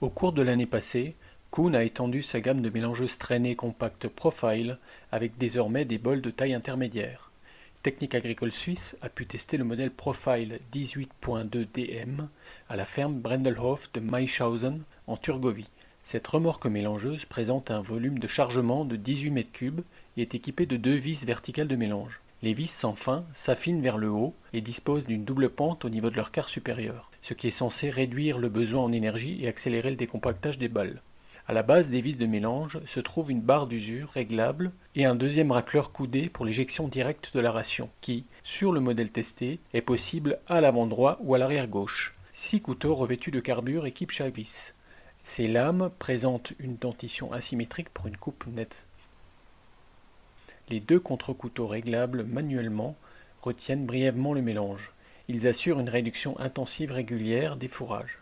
Au cours de l'année passée, Kuhn a étendu sa gamme de mélangeuses traînées compactes Profile avec désormais des bols de taille intermédiaire. Technique Agricole Suisse a pu tester le modèle Profile 18.2 DM à la ferme Brendelhof de Maischhausen en Turgovie. Cette remorque mélangeuse présente un volume de chargement de 18 m3 et est équipée de 2 vis verticales de mélange. Les vis sans fin s'affinent vers le haut et disposent d'une double pente au niveau de leur quart supérieur, ce qui est censé réduire le besoin en énergie et accélérer le décompactage des balles. À la base des vis de mélange se trouve une barre d'usure réglable et un deuxième racleur coudé pour l'éjection directe de la ration, qui, sur le modèle testé, est possible à l'avant droit ou à l'arrière gauche. 6 couteaux revêtus de carbure équipent chaque vis. Ces lames présentent une dentition asymétrique pour une coupe nette. Les 2 contre-couteaux réglables manuellement retiennent brièvement le mélange. Ils assurent une réduction intensive régulière des fourrages.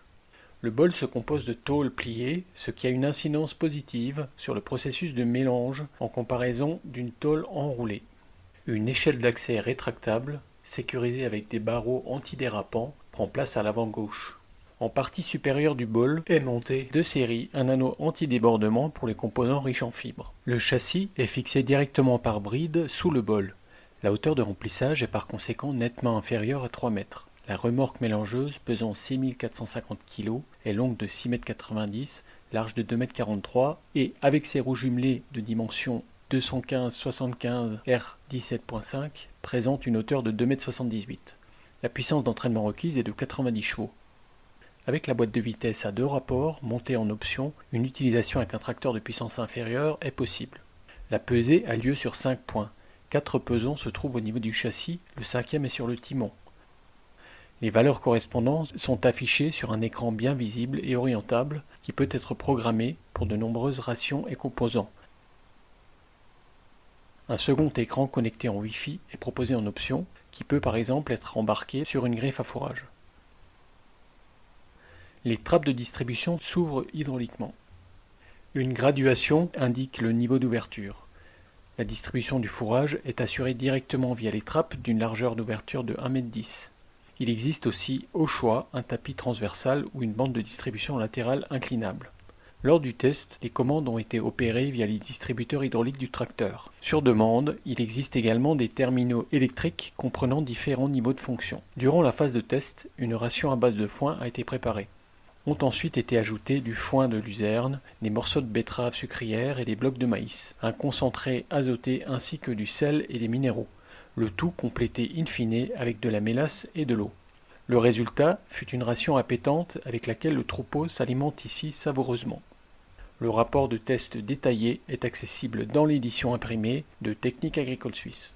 Le bol se compose de tôles pliées, ce qui a une incidence positive sur le processus de mélange en comparaison d'une tôle enroulée. Une échelle d'accès rétractable, sécurisée avec des barreaux antidérapants, prend place à l'avant gauche. En partie supérieure du bol est monté de série un anneau anti-débordement pour les composants riches en fibres. Le châssis est fixé directement par bride sous le bol. La hauteur de remplissage est par conséquent nettement inférieure à 3 mètres. La remorque mélangeuse, pesant 6450 kg, est longue de 6,90 m, large de 2,43 m et, avec ses roues jumelées de dimension 215-75 R 17.5, présente une hauteur de 2,78 m. La puissance d'entraînement requise est de 90 chevaux. Avec la boîte de vitesse à 2 rapports, montée en option, une utilisation avec un tracteur de puissance inférieure est possible. La pesée a lieu sur 5 points. 4 pesons se trouvent au niveau du châssis, le 5e est sur le timon. Les valeurs correspondantes sont affichées sur un écran bien visible et orientable qui peut être programmé pour de nombreuses rations et composants. Un second écran connecté en Wi-Fi est proposé en option, qui peut par exemple être embarqué sur une griffe à fourrage. Les trappes de distribution s'ouvrent hydrauliquement. Une graduation indique le niveau d'ouverture. La distribution du fourrage est assurée directement via les trappes d'une largeur d'ouverture de 1,10 m. Il existe aussi, au choix, un tapis transversal ou une bande de distribution latérale inclinable. Lors du test, les commandes ont été opérées via les distributeurs hydrauliques du tracteur. Sur demande, il existe également des terminaux électriques comprenant différents niveaux de fonction. Durant la phase de test, une ration à base de foin a été préparée. Ont ensuite été ajoutés du foin de luzerne, des morceaux de betterave sucrière et des blocs de maïs, un concentré azoté ainsi que du sel et des minéraux, le tout complété in fine avec de la mélasse et de l'eau. Le résultat fut une ration appétante avec laquelle le troupeau s'alimente ici savoureusement. Le rapport de test détaillé est accessible dans l'édition imprimée de Technique Agricole Suisse.